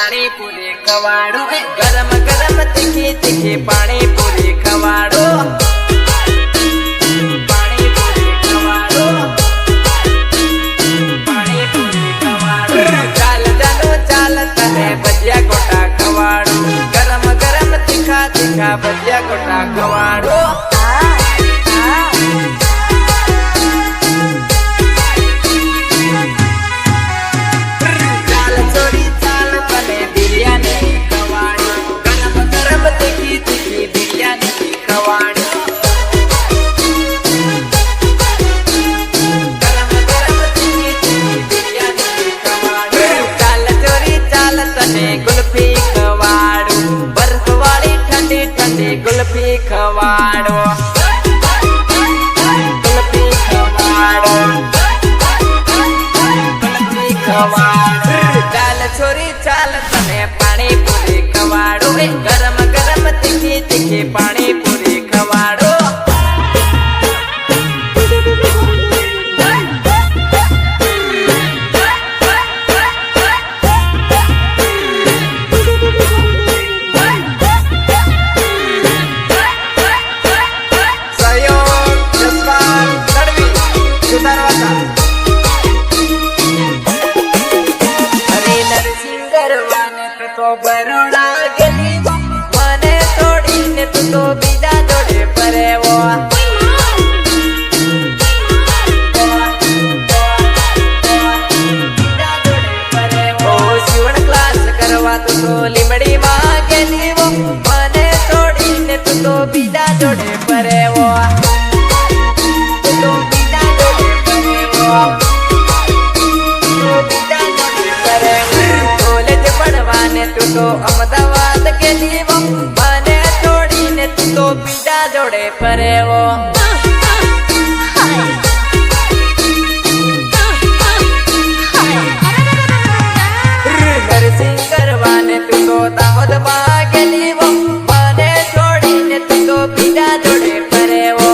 पानी पूरी खवाड़ो गरम गरम तीखी तीखी पानी पूरी खवाड़ो पानी पूरी खवाड़ो पानी पूरी खवाड़ो चाल जानो चाल तने भजिया गोटा खवाड़ो गरम गरम तीखा तीखा भजिया गोटा खवाड़ो गुल्फी खवाड़ो बर्फ वाली ठंडी ठंडी गुल्फी खवाड़ो गुल्फी खवाड़ो गुल्फी खवाड़ो चाल छोरी चाल तने पानी पूरी खवाड़ो गरम गरम तीखी तीखी पानी पूरी खवाड़ो तो बरोड़ा गली मने छोड़ी ने तो बीजा जोड़े परे वो शिवन क्लास करवा तो लिमड़ी माँ गली वो मने छोड़ी ने तो बीजा जोड़े परे वो बीजा जोड़े परे वो बीजा जोड़े परे कॉलेज पढ़वाने तू तो अहमदाबाद के लिए वो मने छोड़ी ने तू तो बीजा जोड़े परे वो नर्सिंग करवाने तू तो दाहोद के लिए वो मने छोड़ी ने तू तो बीजा जोड़े परे वो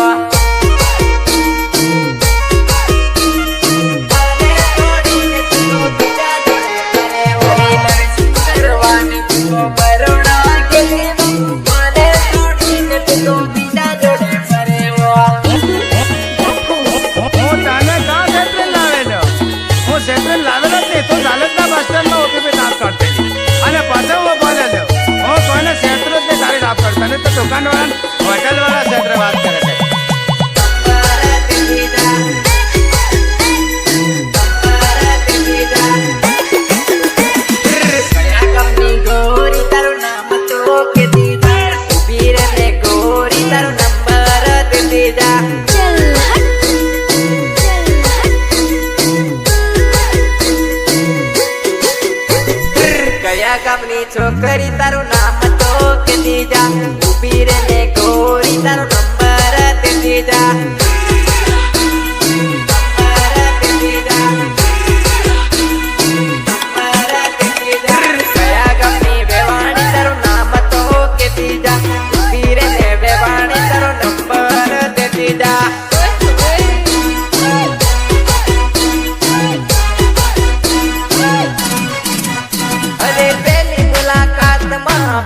दुकान वाला होटल वाला क्षेत्र बात करे गोरी तारू नाम तो के दीदा वीर ने गोरी तारू नंबर दे दीदा कया अपनी छोकरी तारू नाम तो के दीदा वीर ने गोरी तारू नंबर दे दीदा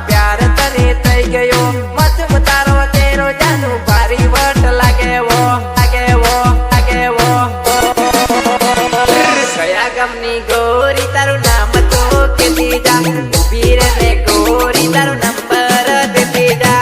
प्यार तने थई गयो मत तारो तेरो जादू भारी वट लागे वो कया गमनी गोरी तारू नाम तो के दीदा वीर ने गोरी तारू नंबर दे दीदा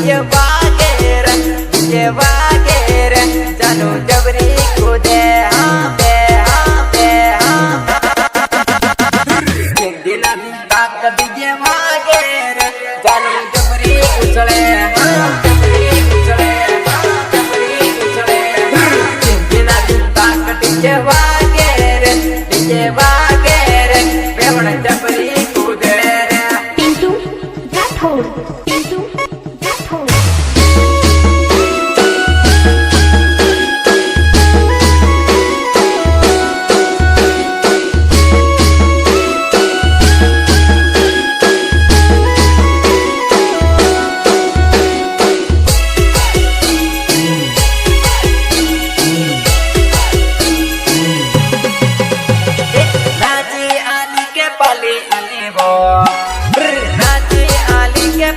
डीजे वागे रे जानू जबरी कूदे हाँ पे दिला ताक डीजे वागे रे जानू जबरी उछले हाँ जबरी उछले दिला ताक डीजे वागे रे बेवण जबरी कूदे रे Pintu Rathod Pintu Rathod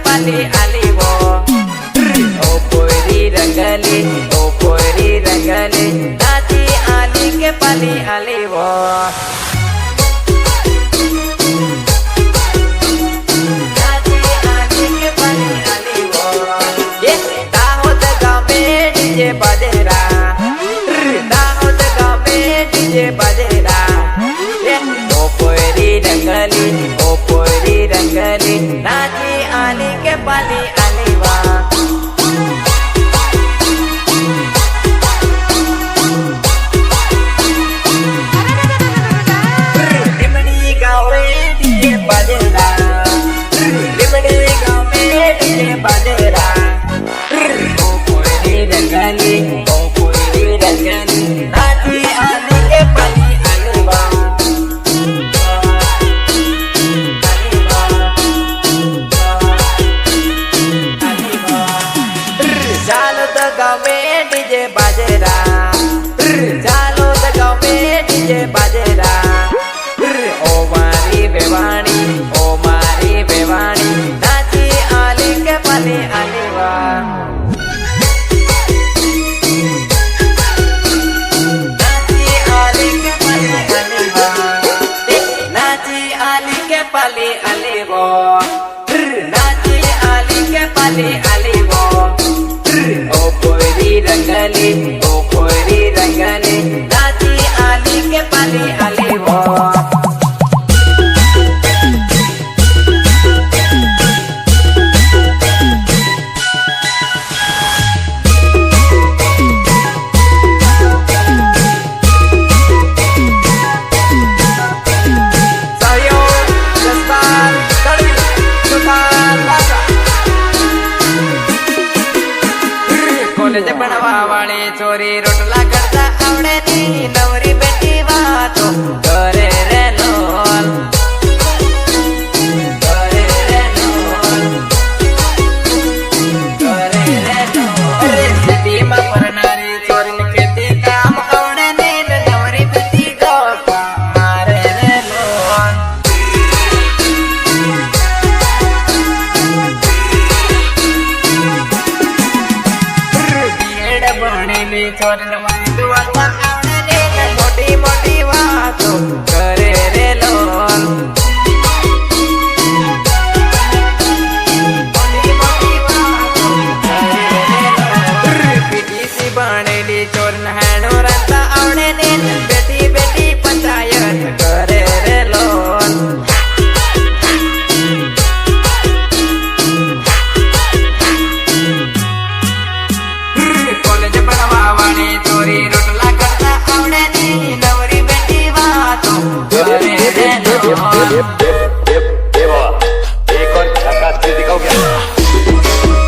पाली आली वो ओ पोरी रंगली नाची आली के पाली आली वो नाची आली के पाली आली वो ये दाहोद गाँव में डीजे बजेरा दाहोद गाँव में डीजे बजेरा ओ पोरी रंगली नाची आली के पाली आली वा लिमड़ी गाँव में डीजे बजेरा ओ पोरी रंगली नाची आली के पाली आली वा चालो तो गाँव में डीजे बाजेरा ओ मारी बेवाणी नाची आली के पाली आली वा नाची आली के पाली आली वा नाची आली के पाली आली वो नाची आली के पाली आली वो ओ पोरी रंगली नाची आली के पाली आली वो कॉलेज पढ़वा वाली चोरी रोटला करता आवड़े नी नवरी बेटी वातो करे रे लोल सिटी में परनारी चोरी ने खेती काम आवड़े नी नवरी बेटी गोपा मारे रे लोल चोरी मोटी बातो करे रे लोल पीटीसी बनेली चोर नहाणो रंता आवड़े ने बेटी पंचायत करे रे लोल कॉलेज पढ़वा वाली चोरी रोटला करता आवड़े नी नवरी बेटी वातो करे रे लोल एक और झकास से दिखाओगे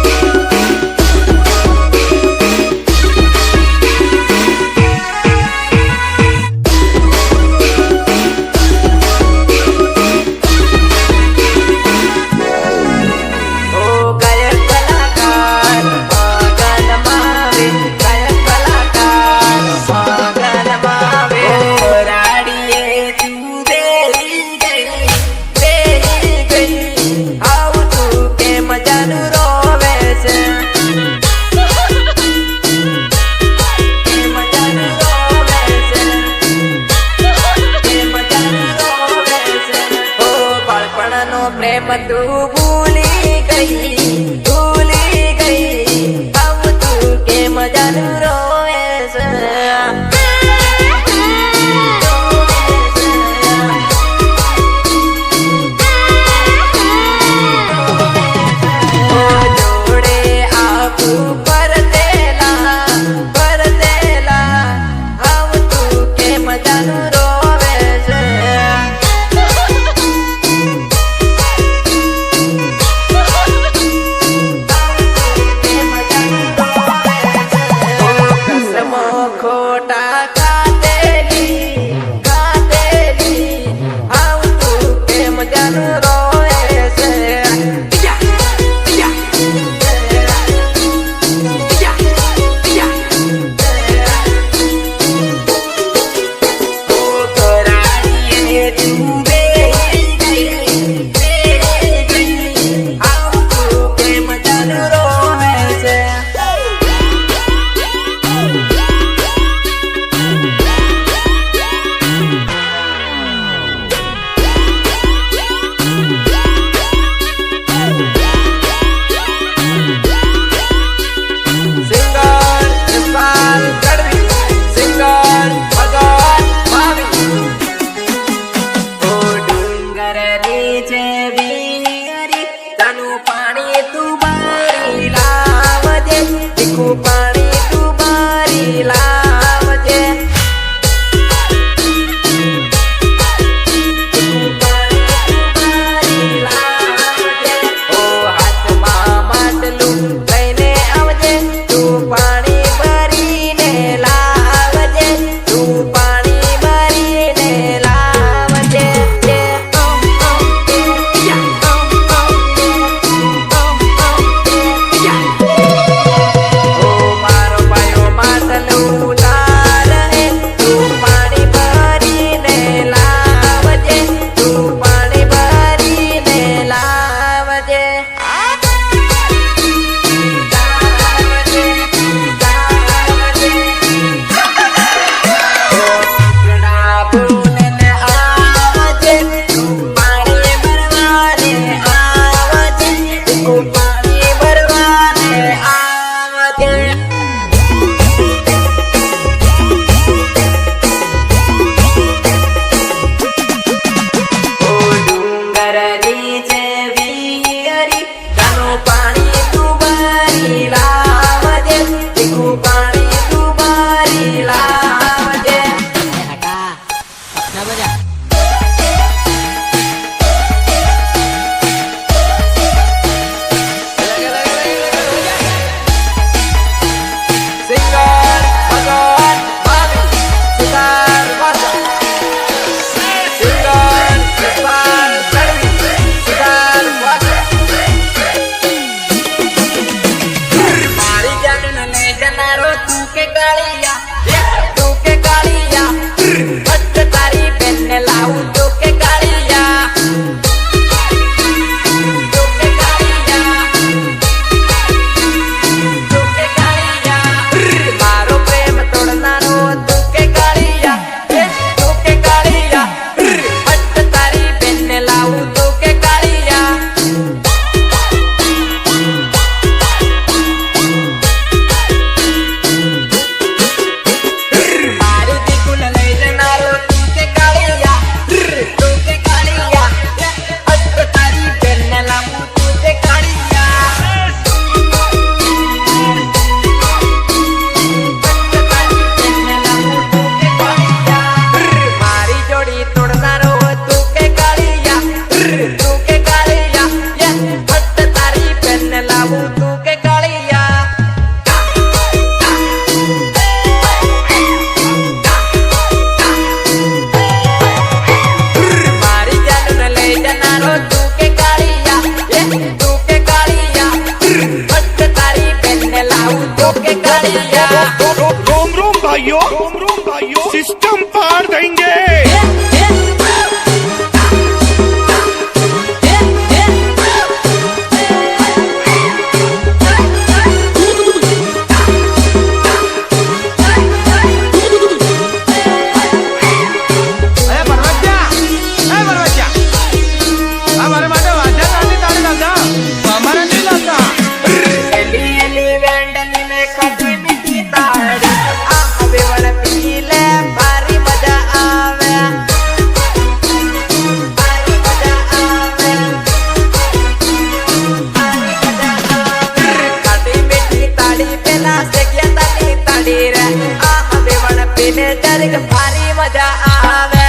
જરીક ભારી મજા આવે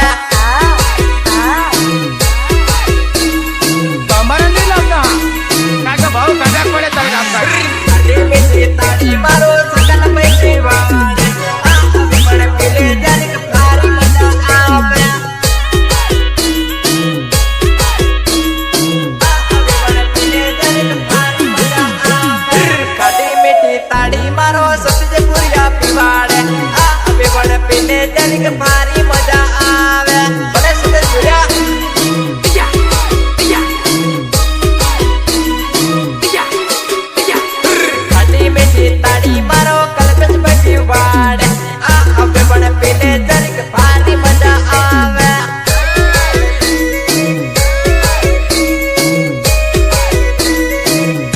તમારે નહીં લાવતા કારણ કે ભાવ કદાચ પડે તમે લાવતા ખાટી મીઠી તાળી મારો સગન પૈકી વાળે પણ પેલે જરીક ભારી મજા આવે ખાટી મીઠી તાળી મારો સબજે પુરિયા પીવાડે હવે પણ પેલે જરીક ભારી મજા આવે ભલે સબજે પુરિયા ખાટી મીઠી તાળી મારો કલકસ પડી વાડે હવે પણ પેલે જરીક ભારી મજા આવે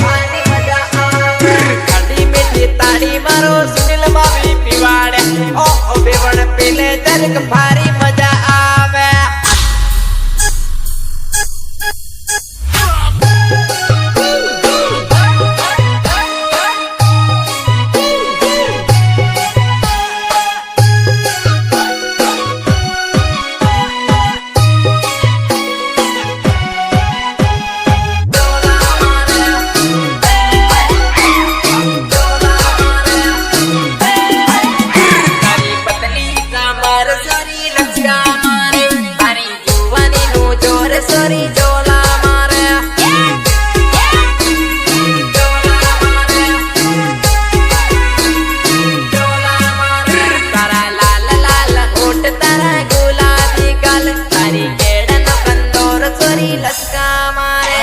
ભારી મજા આવે ખાટી મીઠી તાળી મારો સુનિલ માવી પીવાડે હવે પણ પેલે જરીક ભારી મજા આવે તારી પતલી કમર સોરી લચકા મારે તારી જુવાની નું જોર સોરી જોલા મારે જોલા મારે જોલા મારે તારા લાલ લાલ હોઠ તારા ગુલાબી ગાલ તારી કેળનો કંદોર સોરી લચકા મારે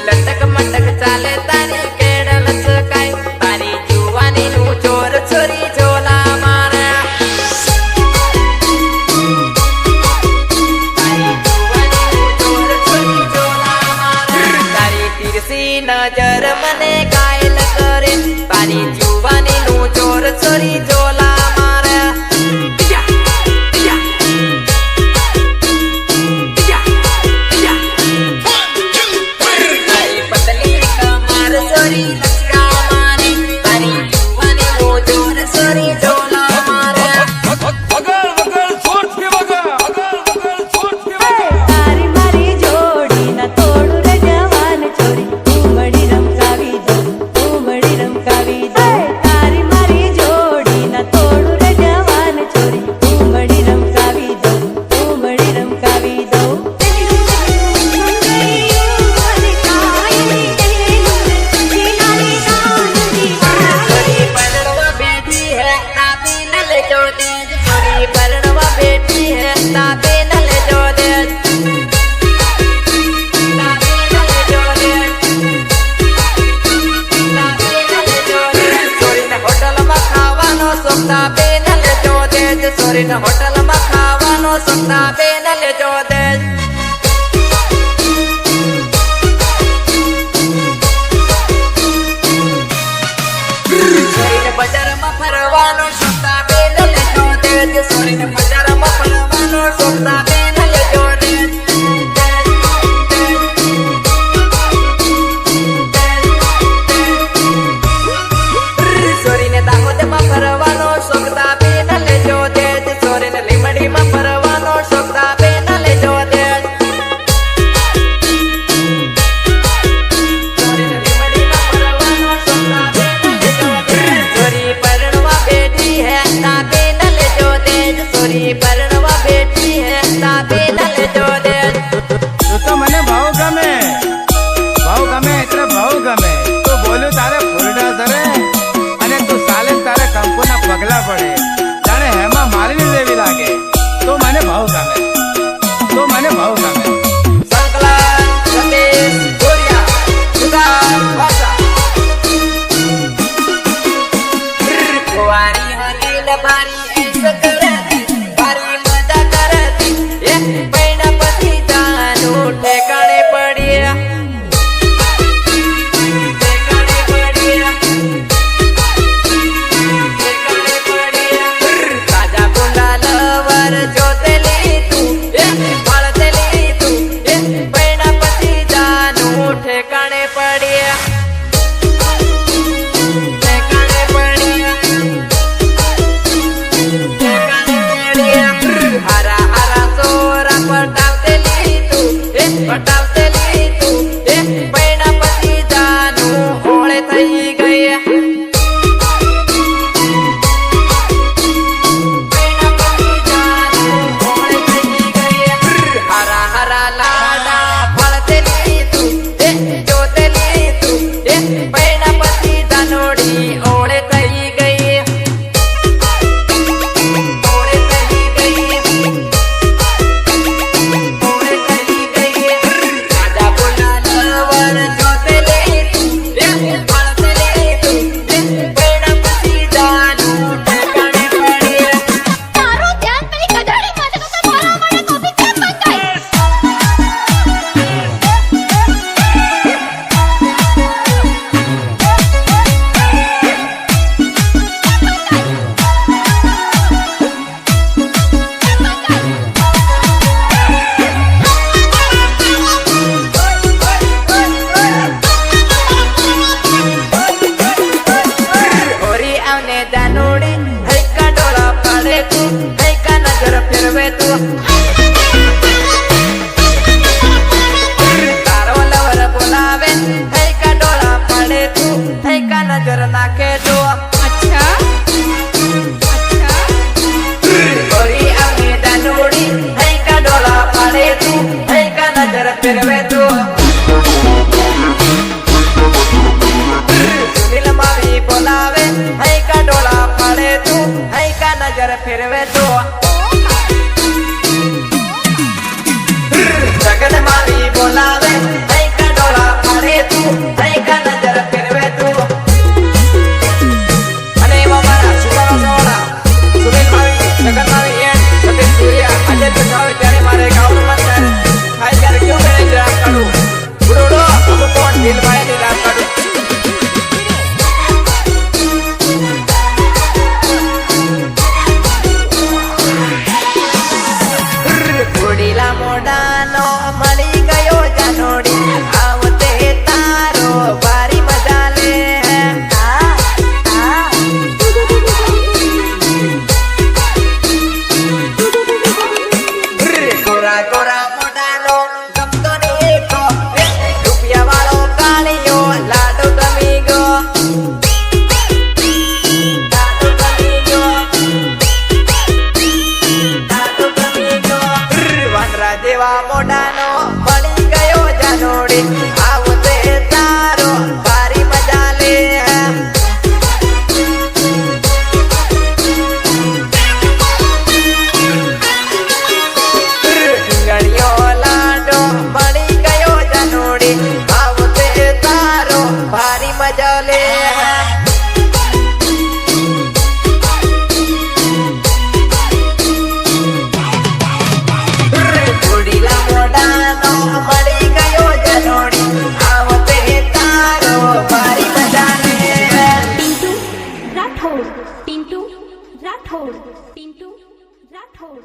લટક મટક ચાલે તારી કેડલ સકાય તારી જુવાની નું ચોર છોરી જોલા મારે તારી જુવાની નું ચોર છોરી જોલા મારે તારી તીરસી નજર મને ઘાયલ કરે તારી જુવાની નું ચોર છોરી જોલા મારે તારી પતલી કમર સોરી લચકા મારે તારી જુવાની નું જોર સોરી જોલા મારે વગર વગર છોડ પી વગર છોડ પી વગર તારી મારી જોડી ના તોડું રે જવાન છોરી ઉમડી રમકાવી દો ઉમડી રમકાવી દો તારી મારી જોડી ના તોડું રે જવાન છોરી ઉમડી રમકાવી દો ઉમડી રમકાવી દો સોરી પરણવા બેઠી હે તાપે ન લેજો દેજ સોરી પરણવા બેઠી હે તાપે ન લેજો દેજ તાપે ન લેજો દેજ તાપે ન લેજો દેજ સોરીને હોટલમાં ખાવાનો શોખ તાપે ન લેજો દેજ સોરીને હોટલમાં ખાવાનો શોખ તાપે ન લેજો દેજ સોરીને બજારમાં ફરવાનો શોખ તાપે ન લેજો દેજ સોરીને બજારમાં ફરવાનો શોખ તાપે ન લેજો દેજ સોરીને દાહોદમાં ફરવાનો શોખ તાપે ન લેજો દેજ સોરીને લીમડીમાં ફરવાનો શોખ તાપે ન લેજો ફેરવે તું સુનિલ માવી બોલાવે હઈ કા ડોળા પાડે તું હઈ કા નજર ફેરવે તું જગન માવી બોલાવે હઈ કા ડોળા પાડે તું હઈ કા નજર ફેરવે તું અને એમાં મારા સુકારો સોળા સુનિલ માવી જગન માવી એન્ડ સતીશ સૂર્યા આજે તો જાવ ત્યારે મારે ગાવાનું મન થાય થાય ત્યારે ક્यों મેં રામ કાઢું બુડોડો હું કોણ દિલભાઈ ની રામ કાઢું ઘોડીલા મોડાનો મળી ગયો જાનોડી આવતે તારો ભારી મજા લે ગોરા ગોરા મોડાનો ગમતો દેખો રૂપિયા વાળો કાળિયો લાડો ગમી ગયો લાડો ગમી ગયો લાડો ગમી ગયો વાંદરા જેવા મોડાનો મળી ગયો જાનોડી આવતે તારો ભારી મજા લે ગળિયો લાડો મળી ગયો જાનોડી આવતે તારો ભારી મજા લે ઘોડીલા મોડાનો મળી ગયો જાનોડી આવતે તારો ભારી મજા લે પિન્ટુ રાઠોડ પિન્ટુ રાઠોડ પિન્ટુ રાઠોડ